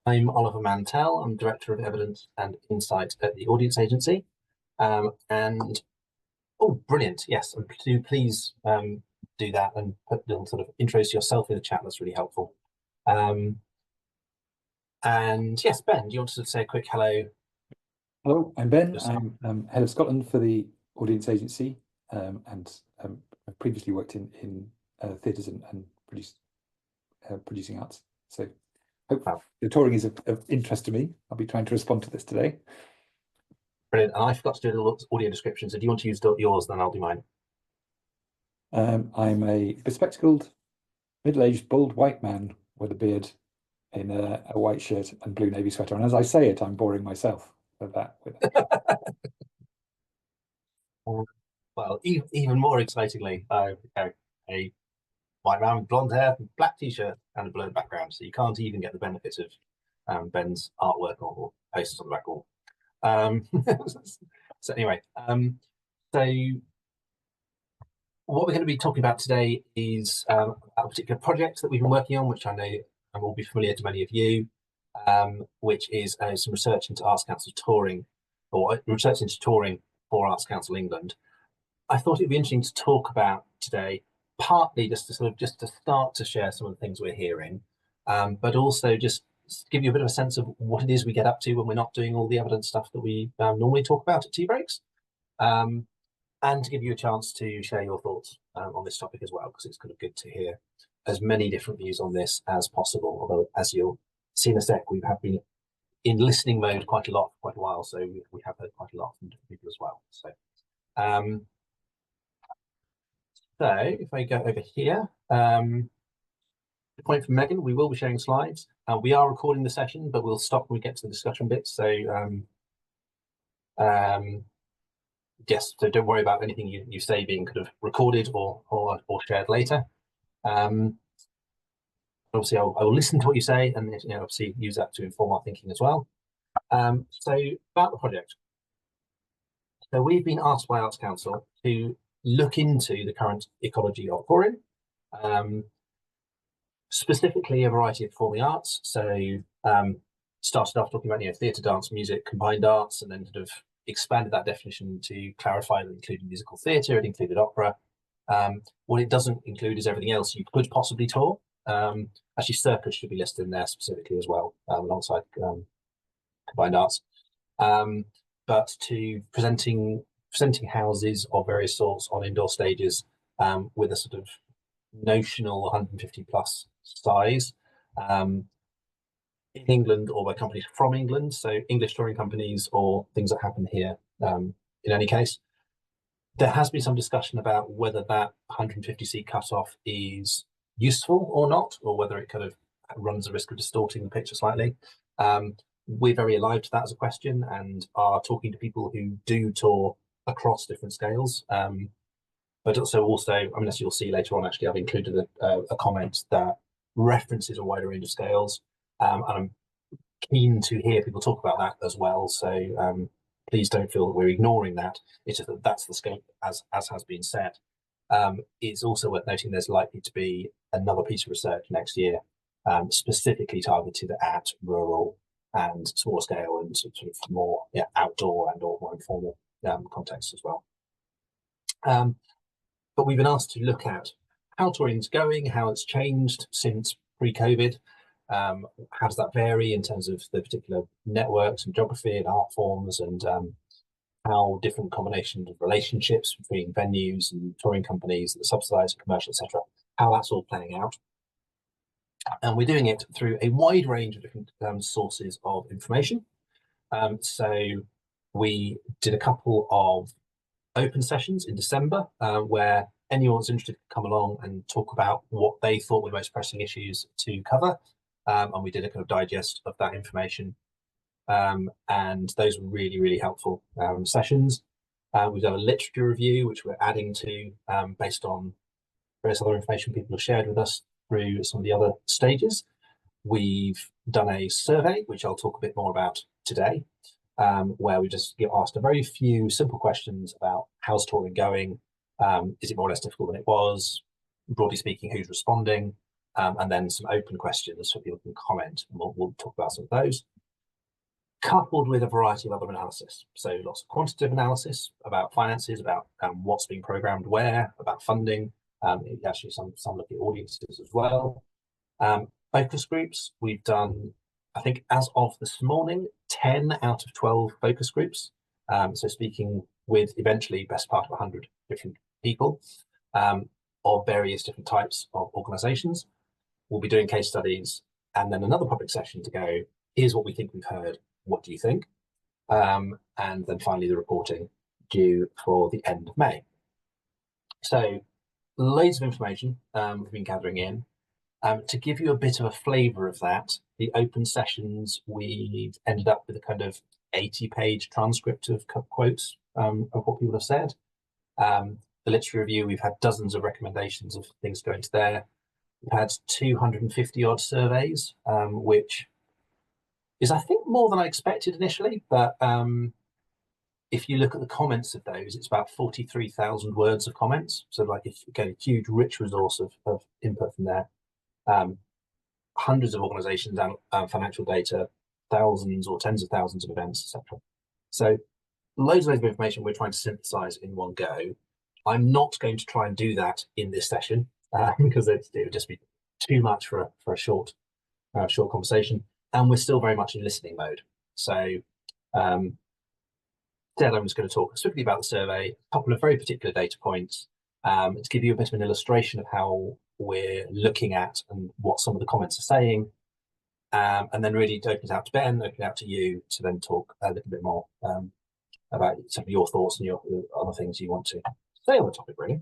I'm Oliver Mantell. I'm Director of Evidence and Insight at the Audience Agency. And oh, brilliant! Yes, and please do that and put little sort of intros to yourself in the chat. That's really helpful. And yes, Ben, do you want to say a quick hello? Hello, I'm Ben. I'm Head of Scotland for the Audience Agency, and I've previously worked in theatres and producing arts. So hope the touring is of interest to me. I'll be trying to respond to this today. Brilliant. And I forgot to do the audio description, so do you want to use yours, then I'll do mine. I'm a bespectacled, middle-aged, bald white man with a beard in a white shirt and blue navy sweater. And as I say it, I'm boring myself with that. Well, even more excitingly, a white man with blonde hair, black t-shirt, and a blurred background. So you can't even get the benefits of Ben's artwork or posters on the back wall. So anyway, so what we're going to be talking about today is a particular project that we've been working on, which I know will be familiar to many of you, which is some research into Arts Council touring, or research into touring for Arts Council England. I thought it'd be interesting to talk about today, partly just to start to share some of the things we're hearing, but also just give you a bit of a sense of what it is we get up to when we're not doing all the evidence stuff that we normally talk about at tea breaks, and to give you a chance to share your thoughts on this topic as well, because it's kind of good to hear as many different views on this as possible. Although, as you'll see in a sec, we have been in listening mode quite a lot for quite a while, so we have heard quite a lot from different people as well. So if I go over here, the point from Megan, we will be sharing slides. We are recording the session, but we'll stop when we get to the discussion bits. So yes, so don't worry about anything you say being kind of recorded or shared later. Obviously, I will listen to what you say and obviously use that to inform our thinking as well. So about the project. So we've been asked by Arts Council to look into the current ecology of touring, specifically a variety of performing arts. So started off talking about theatre, dance, music, combined arts, and then sort of expanded that definition to clarify that it included musical theatre, it included opera. What it doesn't include is everything else you could possibly tour. Actually, circus should be listed in there specifically as well, alongside combined arts. But to presenting houses of various sorts on indoor stages with a sort of notional 150 plus size in England, or by companies from England, so English touring companies or things that happen here. In any case, there has been some discussion about whether that 150 seat cutoff is useful or not, or whether it kind of runs the risk of distorting the picture slightly. We're very alive to that as a question and are talking to people who do tour across different scales. But also, I mean, as you'll see later on, actually, I've included a comment that references a wider range of scales. And I'm keen to hear people talk about that as well. So please don't feel that we're ignoring that. It's just that that's the scope as has been said. It's also worth noting there's likely to be another piece of research next year, specifically targeted at rural and small scale and sort of more outdoor and or more informal contexts as well. But we've been asked to look at how touring's going, how it's changed since pre-COVID. How does that vary in terms of the particular networks and geography and art forms, and how different combinations of relationships between venues and touring companies that subsidise commercial, etc., how that's all playing out. And we're doing it through a wide range of different sources of information. So we did a couple of open sessions in December where anyone's interested could come along and talk about what they thought were the most pressing issues to cover. And we did a kind of digest of that information. And those were really, really helpful sessions. We've done a literature review, which we're adding to based on various other information people have shared with us through some of the other stages. We've done a survey, which I'll talk a bit more about today, where we just get asked a very few simple questions about how's touring going, is it more or less difficult than it was, broadly speaking, who's responding, and then some open questions so people can comment, and we'll talk about some of those, coupled with a variety of other analysis. So lots of quantitative analysis about finances, about what's being programmed where, about funding, actually some look at audiences as well. Focus groups, we've done, I think as of this morning, 10 out of 12 focus groups. So speaking with eventually best part of 100 different people of various different types of organizations. We'll be doing case studies, and then another public session to go, here's what we think we've heard, what do you think? And then finally the reporting due for the end of May. So loads of information we've been gathering in. To give you a bit of a flavour of that, the open sessions, we've ended up with a kind of 80-page transcript of quotes of what people have said. The literature review, we've had dozens of recommendations of things going to there. We've had 250 odd surveys, which is, I think, more than I expected initially. But if you look at the comments of those, it's about 43,000 words of comments. So like, if you get a huge, rich resource of input from there. Hundreds of organizations and financial data, thousands or tens of thousands of events, etc. So loads of information we're trying to synthesize in one go. I'm not going to try and do that in this session because it would just be too much for a short conversation, and we're still very much in listening mode. So instead, I'm just going to talk strictly about the survey, a couple of very particular data points, to give you a bit of an illustration of how we're looking at and what some of the comments are saying, and then really to open it out to Ben, open it out to you to then talk a little bit more about some of your thoughts and your other things you want to say on the topic, really.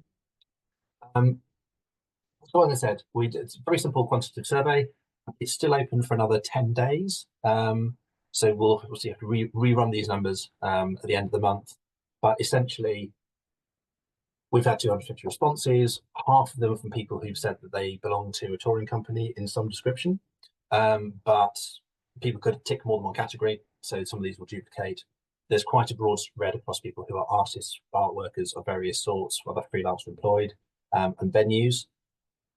So as I said, it's a very simple quantitative survey. It's still open for another 10 days. So we'll obviously have to rerun these numbers at the end of the month. But essentially, we've had 250 responses, half of them from people who've said that they belong to a touring company in some description. But people could tick more than one category, so some of these will duplicate. There's quite a broad spread across people who are artists, art workers of various sorts, whether freelance or employed, and venues.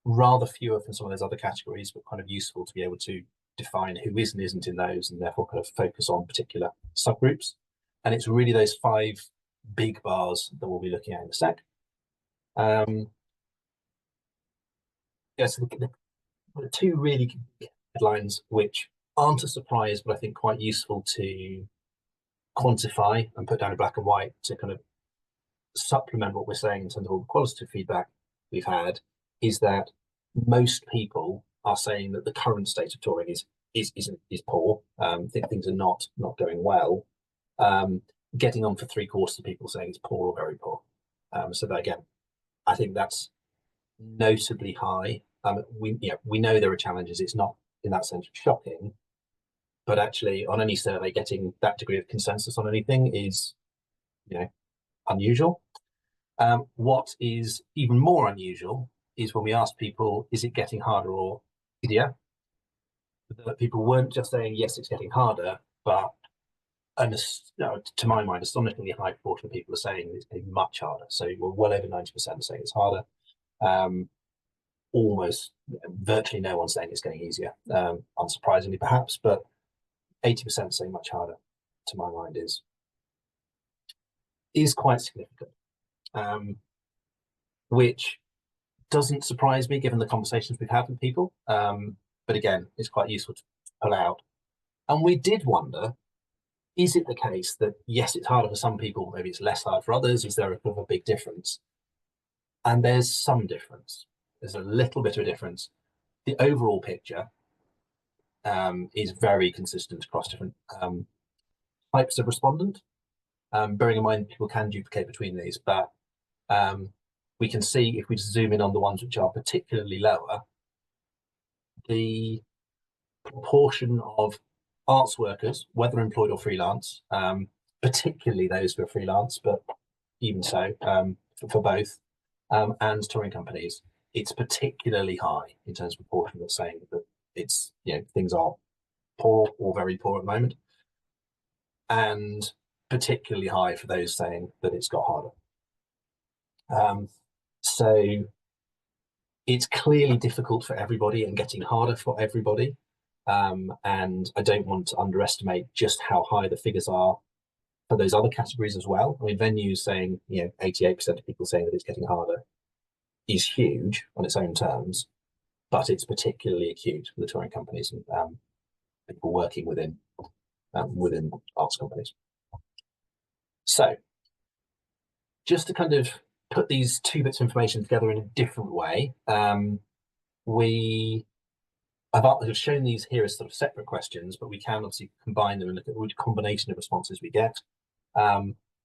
Rather fewer from some of those other categories, but kind of useful to be able to define who is and isn't in those, and therefore kind of focus on particular subgroups. And it's really those 5 big bars that we'll be looking at in a sec. So the 2 really headlines, which aren't a surprise, but I think quite useful to quantify and put down in black and white to kind of supplement what we're saying in terms of all the qualitative feedback we've had, is that most people are saying that the current state of touring is poor. Things are not going well. Getting on for 3/4 of people saying it's poor or very poor. So that, again, I think that's notably high. We know there are challenges. It's not in that sense shocking, but actually on any survey, getting that degree of consensus on anything is, unusual. What is even more unusual is when we ask people, is it getting harder or easier? That people weren't just saying, yes, it's getting harder, but to my mind, astonishingly high proportion of people are saying it's getting much harder. So we're well over 90% saying it's harder. Almost virtually no one saying it's getting easier, unsurprisingly perhaps, but 80% saying much harder, to my mind, is quite significant, which doesn't surprise me given the conversations we've had with people, but again, it's quite useful to pull out. And we did wonder, is it the case that, yes, it's harder for some people, maybe it's less hard for others? Is there a big difference? And there's some difference. There's a little bit of a difference. The overall picture is very consistent across different types of respondent. Bearing in mind, people can duplicate between these, but we can see, if we zoom in on the ones which are particularly lower, the proportion of arts workers, whether employed or freelance, particularly those who are freelance, but even so, for both, and touring companies, it's particularly high in terms of proportion that's saying that it's, things are poor or very poor at the moment, and particularly high for those saying that it's got harder. So it's clearly difficult for everybody and getting harder for everybody. And I don't want to underestimate just how high the figures are for those other categories as well. I mean, venues saying, 88% of people saying that it's getting harder is huge on its own terms, but it's particularly acute for the touring companies and people working within arts companies. So just to kind of put these two bits of information together in a different way, I've shown these here as sort of separate questions, but we can obviously combine them and look at which combination of responses we get.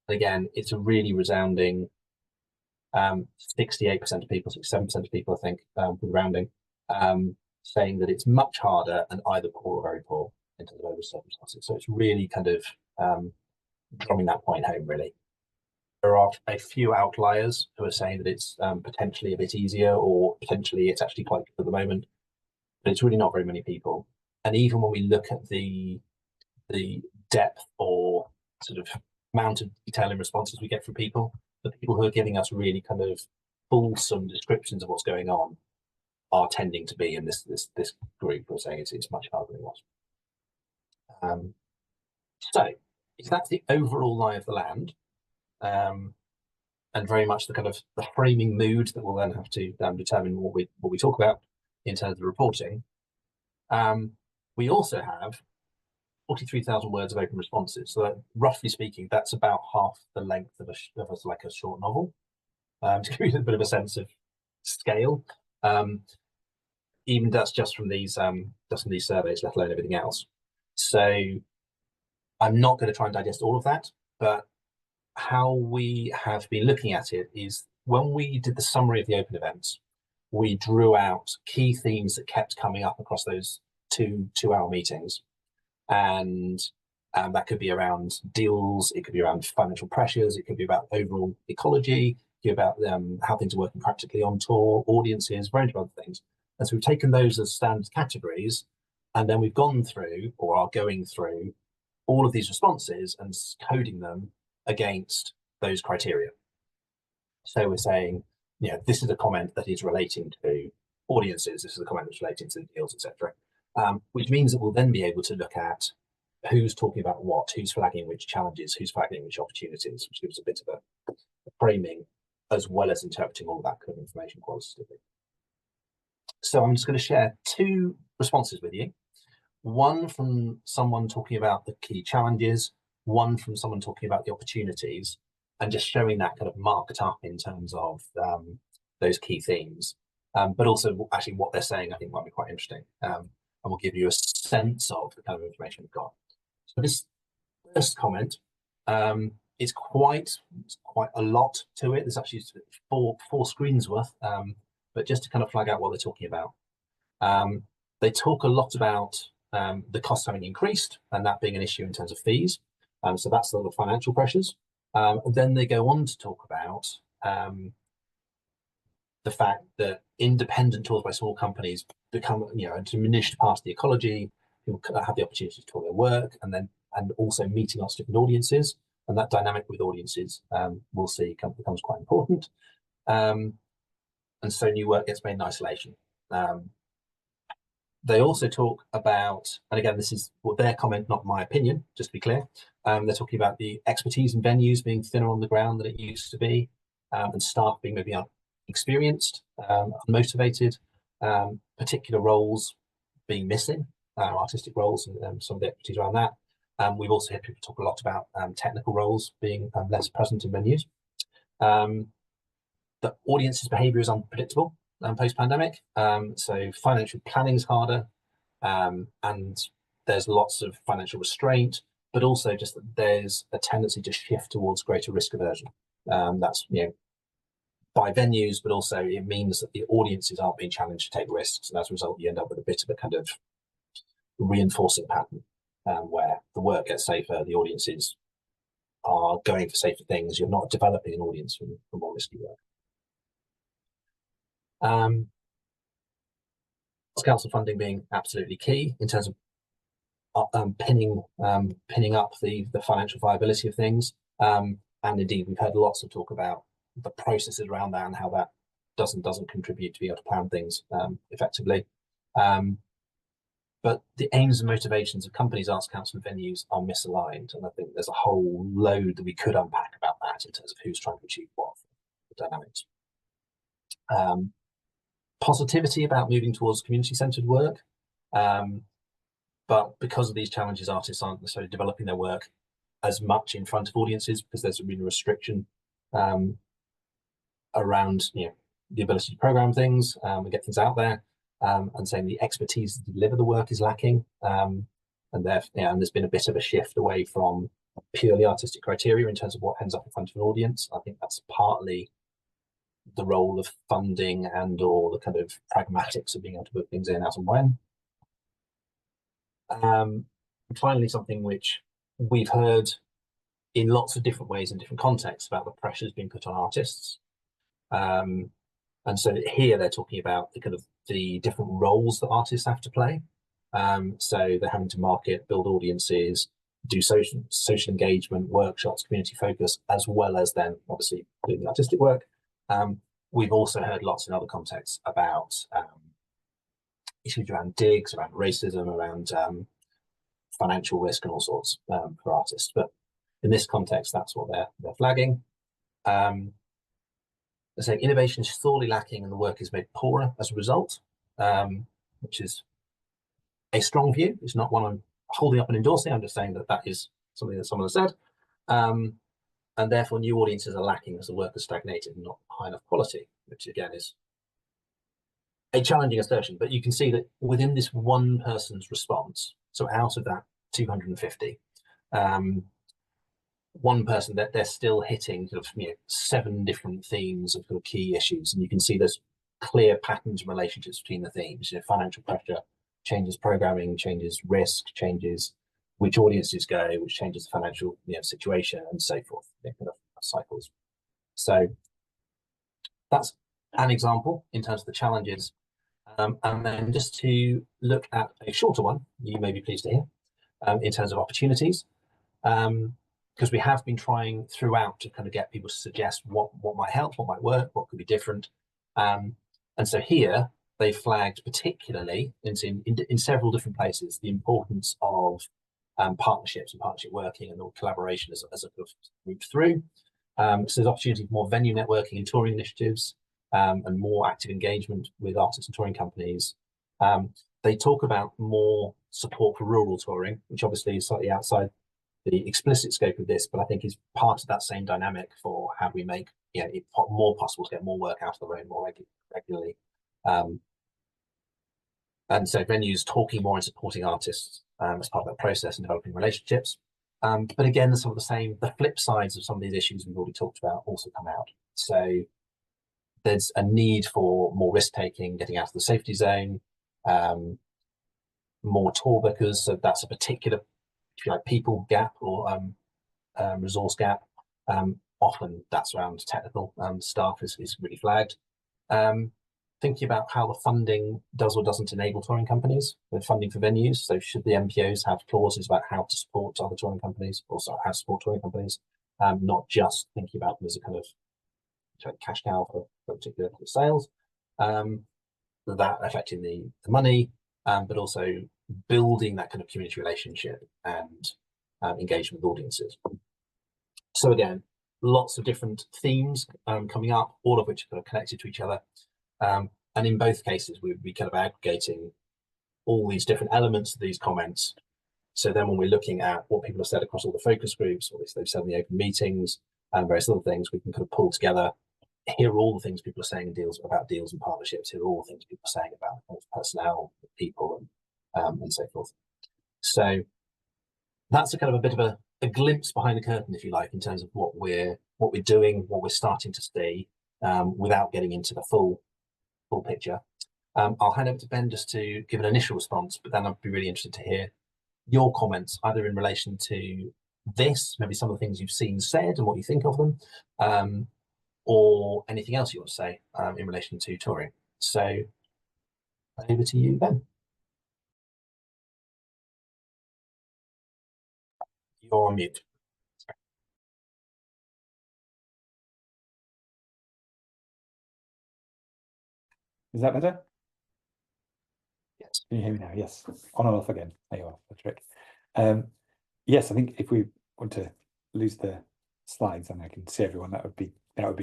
Again, it's a really resounding 68% of people, 67% of people, I think, with rounding, saying that it's much harder and either poor or very poor in terms of those circumstances. So it's really kind of drumming that point home, really. There are a few outliers who are saying that it's potentially a bit easier, or potentially it's actually quite good at the moment, but it's really not very many people. And even when we look at the depth or sort of amount of detail in responses we get from people, the people who are giving us really kind of fulsome descriptions of what's going on are tending to be in this group who are saying it's much harder than it was. So if that's the overall lie of the land, and very much the kind of the framing mood that we'll then have to determine what we talk about in terms of reporting. We also have 43,000 words of open responses. So that, roughly speaking, that's about half the length of a short novel. To give you a bit of a sense of scale, even that's just from these surveys, let alone everything else. So I'm not going to try and digest all of that, but how we have been looking at it is when we did the summary of the open events, we drew out key themes that kept coming up across those two-hour meetings. And that could be around deals, it could be around financial pressures, it could be about overall ecology, it could be about how things are working practically on tour, audiences, a range of other things. And so we've taken those as standard categories, and then we've gone through, or are going through, all of these responses and coding them against those criteria. So we're saying, this is a comment that is relating to audiences, this is a comment that's relating to deals, etc. Which means that we'll then be able to look at who's talking about what, who's flagging which challenges, who's flagging which opportunities, which gives a bit of a framing, as well as interpreting all of that kind of information qualitatively. So I'm just going to share two responses with you. One from someone talking about the key challenges, one from someone talking about the opportunities, and just showing that kind of marked up in terms of those key themes. But also actually what they're saying, I think might be quite interesting. And will give you a sense of the kind of information we've got. So this first comment is quite a lot to it. There's actually four screens worth, but just to kind of flag out what they're talking about. They talk a lot about the costs having increased and that being an issue in terms of fees. So that's the financial pressures. And then they go on to talk about the fact that independent tours by small companies become, a diminished part of the ecology. People have the opportunity to tour their work, and also meeting lots of different audiences, and that dynamic with audiences, we'll see, becomes quite important. And so new work gets made in isolation. They also talk about, and again, this is their comment, not my opinion, just to be clear. They're talking about the expertise in venues being thinner on the ground than it used to be, and staff being maybe experienced, unmotivated, particular roles being missing, artistic roles, and some of the expertise around that. We've also heard people talk a lot about technical roles being less present in venues. The audience's behaviour is unpredictable post-pandemic, so financial planning is harder, and there's lots of financial restraint, but also just that there's a tendency to shift towards greater risk aversion. That's by venues, but also it means that the audiences aren't being challenged to take risks, and as a result, you end up with a bit of a kind of reinforcing pattern where the work gets safer, the audiences are going for safer things. You're not developing an audience from more risky work. Council funding being absolutely key in terms of pinning up the financial viability of things, and indeed we've heard lots of talk about the processes around that and how that doesn't contribute to be able to plan things effectively. But the aims and motivations of companies, arts council, and venues are misaligned, and I think there's a whole load that we could unpack about that in terms of who's trying to achieve what, the dynamics. Positivity about moving towards community-centered work, but because of these challenges, artists aren't necessarily developing their work as much in front of audiences because there's a real restriction around the ability to program things and get things out there, and saying the expertise to deliver the work is lacking, and there's been a bit of a shift away from purely artistic criteria in terms of what ends up in front of an audience. I think that's partly the role of funding and or the kind of pragmatics of being able to put things in as and when. And finally, something which we've heard in lots of different ways in different contexts about the pressures being put on artists. And so here they're talking about the different roles that artists have to play. So they're having to market, build audiences, do social engagement, workshops, community focus, as well as then obviously doing the artistic work. We've also heard lots in other contexts about issues around digs, around racism, around financial risk and all sorts for artists. But in this context, that's what they're flagging. They're saying innovation is sorely lacking and the work is made poorer as a result, which is a strong view. It's not one I'm holding up and endorsing. I'm just saying that is something that someone has said. And therefore new audiences are lacking as the work has stagnated and not high enough quality, which again is a challenging assertion. But you can see that within this one person's response, so out of that 250, one person that they're still hitting 7 different themes of key issues, and you can see there's clear patterns and relationships between the themes. Financial pressure changes programming, changes risk, changes which audiences go, which changes the financial situation, and so forth. Cycles. So that's an example in terms of the challenges, and then just to look at a shorter one, you may be pleased to hear, in terms of opportunities. Because we have been trying throughout to get people to suggest what might help, what might work, what could be different. And so here they flagged particularly in several different places the importance of partnerships and partnership working and collaboration as a route through. So there's opportunity for more venue networking and touring initiatives, and more active engagement with artists and touring companies. They talk about more support for rural touring, which obviously is slightly outside the explicit scope of this, but I think is part of that same dynamic for how do we make it more possible to get more work out of the road more regularly. And so venues talking more and supporting artists as part of that process and developing relationships. But again, some of the flip sides of some of these issues we've already talked about also come out. So there's a need for more risk taking, getting out of the safety zone, more tour bookers. So that's a particular, if you like, people gap or resource gap. Often that's around technical staff is really flagged. Thinking about how the funding does or doesn't enable touring companies with funding for venues. So should the MPOs have clauses about how to support other touring companies, also how to support touring companies, not just thinking about them as a kind of cash cow for particular sales, that affecting the money, but also building that kind of community relationship and engagement with audiences. So again, lots of different themes coming up, all of which are connected to each other. And in both cases, we'd be aggregating all these different elements of these comments. So then when we're looking at what people have said across all the focus groups, or they've said in the open meetings and various other things, we can pull together, here are all the things people are saying about deals and partnerships, here are all the things people are saying about personnel, people, and so forth. So that's a bit of a glimpse behind the curtain, if you like, in terms of what we're doing, what we're starting to see, without getting into the full picture. I'll hand over to Ben just to give an initial response, but then I'd be really interested to hear your comments, either in relation to this, maybe some of the things you've seen said and what you think of them, or anything else you want to say in relation to touring. So over to you, Ben. You're on mute. Is that better? Yes. Can you hear me now? Yes. On and off again. There you are, the trick. Yes, I think if we want to lose the slides and I can see everyone, that would be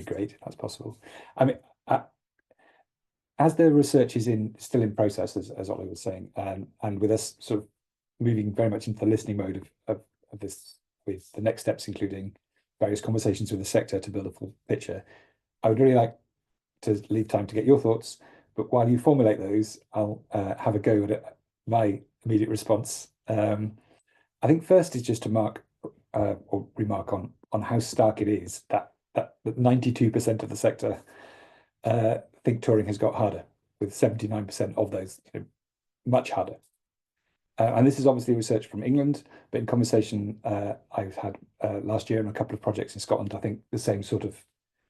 great if that's possible. I mean, as the research is still in process, as Ollie was saying, and with us sort of moving very much into the listening mode of this, with the next steps, including various conversations with the sector to build a full picture, I would really like to leave time to get your thoughts. But while you formulate those, I'll have a go at my immediate response. I think first is just to or remark on how stark it is that 92% of the sector think touring has got harder, with 79% of those much harder. And this is obviously research from England, but in conversation I've had last year on a couple of projects in Scotland, I think the same sort of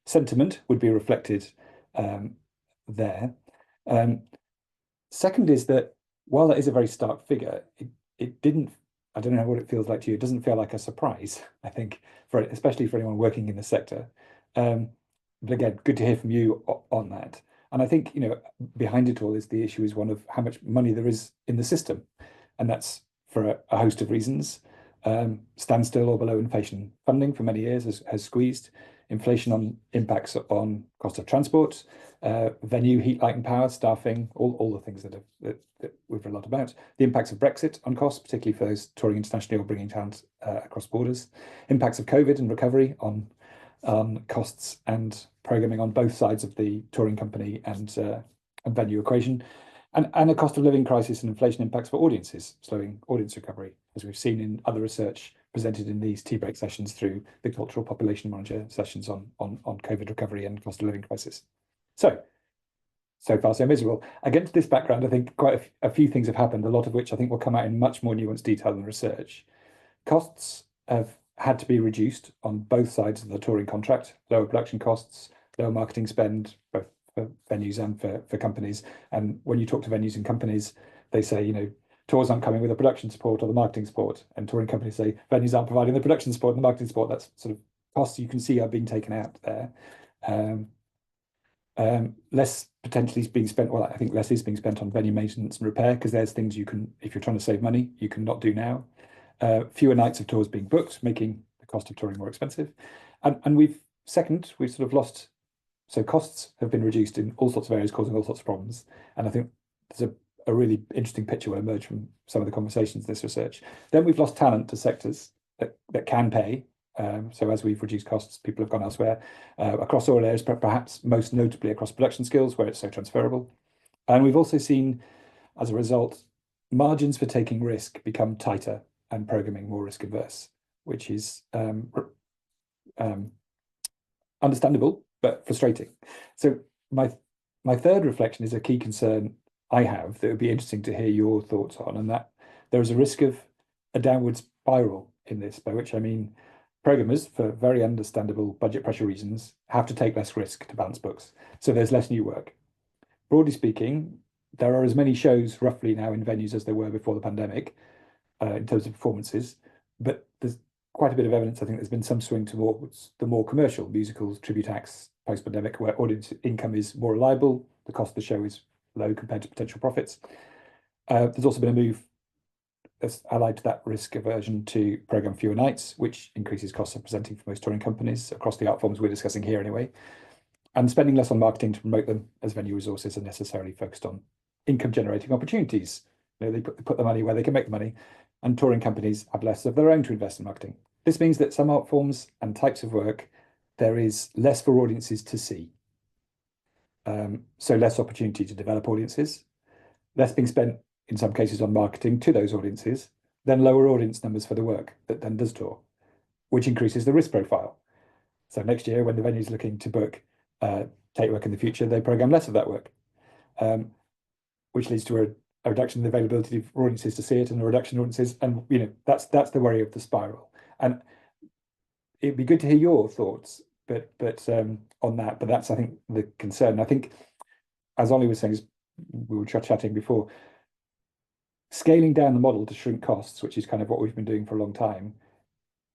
sentiment would be reflected there. Second is that while that is a very stark figure, it didn't, I don't know what it feels like to you, it doesn't feel like a surprise, I think, especially for anyone working in the sector. But again, good to hear from you on that. And I think, behind it all is the issue is one of how much money there is in the system. And that's for a host of reasons. Standstill or below inflation funding for many years has squeezed. Inflation on impacts on cost of transport, venue, heat, light and power, staffing, all the things that we've read a lot about. The impacts of Brexit on costs, particularly for those touring internationally or bringing talent across borders. Impacts of COVID and recovery on costs and programming on both sides of the touring company and venue equation. And a cost of living crisis and inflation impacts for audiences, slowing audience recovery, as we've seen in other research presented in these tea break sessions through the cultural population monitor sessions on COVID recovery and cost of living crisis. So far so miserable. Against this background, I think quite a few things have happened, a lot of which I think will come out in much more nuanced detail than research. Costs have had to be reduced on both sides of the touring contract, lower production costs, lower marketing spend, both for venues and for companies. And when you talk to venues and companies, they say, tours aren't coming with the production support or the marketing support. And touring companies say venues aren't providing the production support and the marketing support. That's sort of costs you can see are being taken out there. Less potentially is being spent. Well, I think less is being spent on venue maintenance and repair because there's things you can, if you're trying to save money, you can not do now. Fewer nights of tours being booked, making the cost of touring more expensive. And we've sort of lost. So costs have been reduced in all sorts of areas, causing all sorts of problems. And I think there's a really interesting picture will emerge from some of the conversations, this research. Then we've lost talent to sectors that can pay. So as we've reduced costs, people have gone elsewhere across all areas, perhaps most notably across production skills, where it's so transferable. And we've also seen, as a result, margins for taking risk become tighter and programming more risk averse, which is understandable, but frustrating. So my third reflection is a key concern I have that would be interesting to hear your thoughts on, and that there is a risk of a downward spiral in this, by which I mean programmers, for very understandable budget pressure reasons, have to take less risk to balance books. So there's less new work. Broadly speaking, there are as many shows roughly now in venues as there were before the pandemic in terms of performances, but there's quite a bit of evidence. I think there's been some swing towards the more commercial musicals, tribute acts, post-pandemic, where audience income is more reliable, the cost of the show is low compared to potential profits. There's also been a move that's allied to that risk aversion to program fewer nights, which increases costs of presenting for most touring companies across the art forms we're discussing here anyway, and spending less on marketing to promote them, as venue resources are necessarily focused on income generating opportunities. They put the money where they can make the money, and touring companies have less of their own to invest in marketing. This means that some art forms and types of work, there is less for audiences to see. So less opportunity to develop audiences, less being spent in some cases on marketing to those audiences, then lower audience numbers for the work that then does tour, which increases the risk profile. So next year, when the venue's looking to book take work in the future, they program less of that work, which leads to a reduction in the availability for audiences to see it and a reduction in audiences. And that's the worry of the spiral. And it'd be good to hear your thoughts, but on that. But that's, I think, the concern. I think, as Ollie was saying, we were chatting before, scaling down the model to shrink costs, which is kind of what we've been doing for a long time,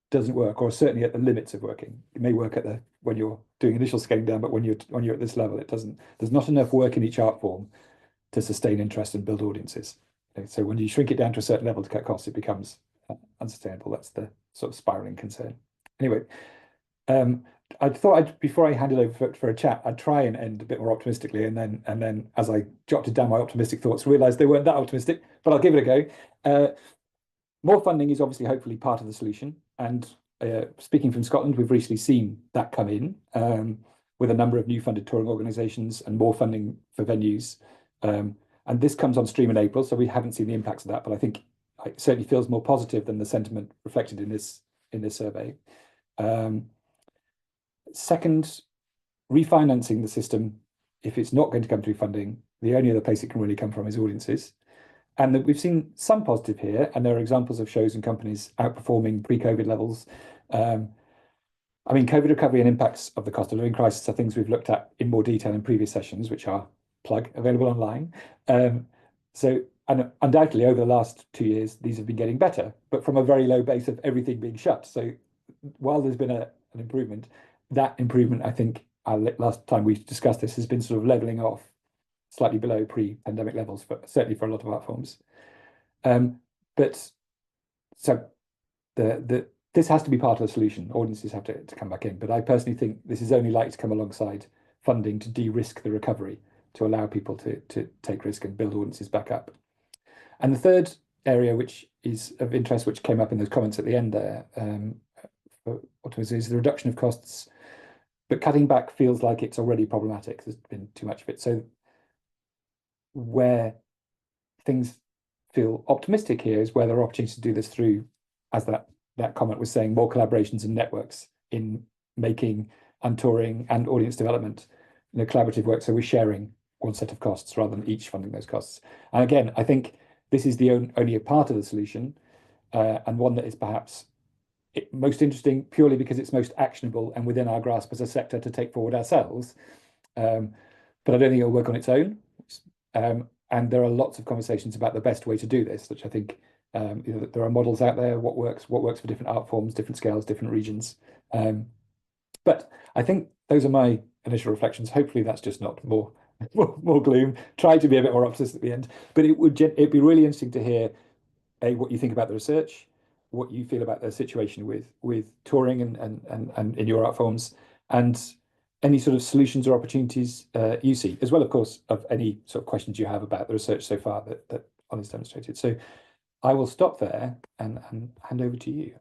doesn't work, or certainly at the limits of working. It may work at the when you're doing initial scaling down, but when you're at this level, it doesn't. There's not enough work in each art form to sustain interest and build audiences. Okay, so when you shrink it down to a certain level to cut costs, it becomes unsustainable. That's the sort of spiraling concern. Anyway, I thought before I hand it over for a chat, I'd try and end a bit more optimistically, and then as I jotted down my optimistic thoughts, realised they weren't that optimistic, but I'll give it a go. More funding is obviously hopefully part of the solution, and speaking from Scotland, we've recently seen that come in with a number of new funded touring organisations and more funding for venues. And this comes on stream in April, so we haven't seen the impacts of that, but I think it certainly feels more positive than the sentiment reflected in this survey. Second, refinancing the system, if it's not going to come through funding, the only other place it can really come from is audiences. And that we've seen some positive here, and there are examples of shows and companies outperforming pre-COVID levels. I mean, COVID recovery and impacts of the cost of living crisis are things we've looked at in more detail in previous sessions, which are available online. So, and undoubtedly over the last 2 years, these have been getting better, but from a very low base of everything being shut. So while there's been an improvement, that improvement, I think, last time we discussed this, has been sort of leveling off slightly below pre-pandemic levels, certainly for a lot of art forms. But so this has to be part of the solution. Audiences have to come back in. But I personally think this is only likely to come alongside funding to de-risk the recovery, to allow people to take risk and build audiences back up. And the third area, which is of interest, which came up in those comments at the end there, is the reduction of costs. But cutting back feels like it's already problematic. There's been too much of it. So where things feel optimistic here is where there are opportunities to do this through, as that comment was saying, more collaborations and networks in making and touring and audience development, collaborative work. So we're sharing one set of costs rather than each funding those costs. And again, I think this is the only a part of the solution, and one that is perhaps most interesting purely because it's most actionable and within our grasp as a sector to take forward ourselves. But I don't think it'll work on its own. And there are lots of conversations about the best way to do this, which I think there are models out there, what works for different art forms, different scales, different regions. But I think those are my initial reflections. Hopefully that's just not more gloom. Try to be a bit more optimistic at the end. But it'd be really interesting to hear what you think about the research, what you feel about the situation with touring and in your art forms, and any sort of solutions or opportunities you see, as well, of course, of any sort of questions you have about the research so far that Ollie's demonstrated. So I will stop there and hand over to you.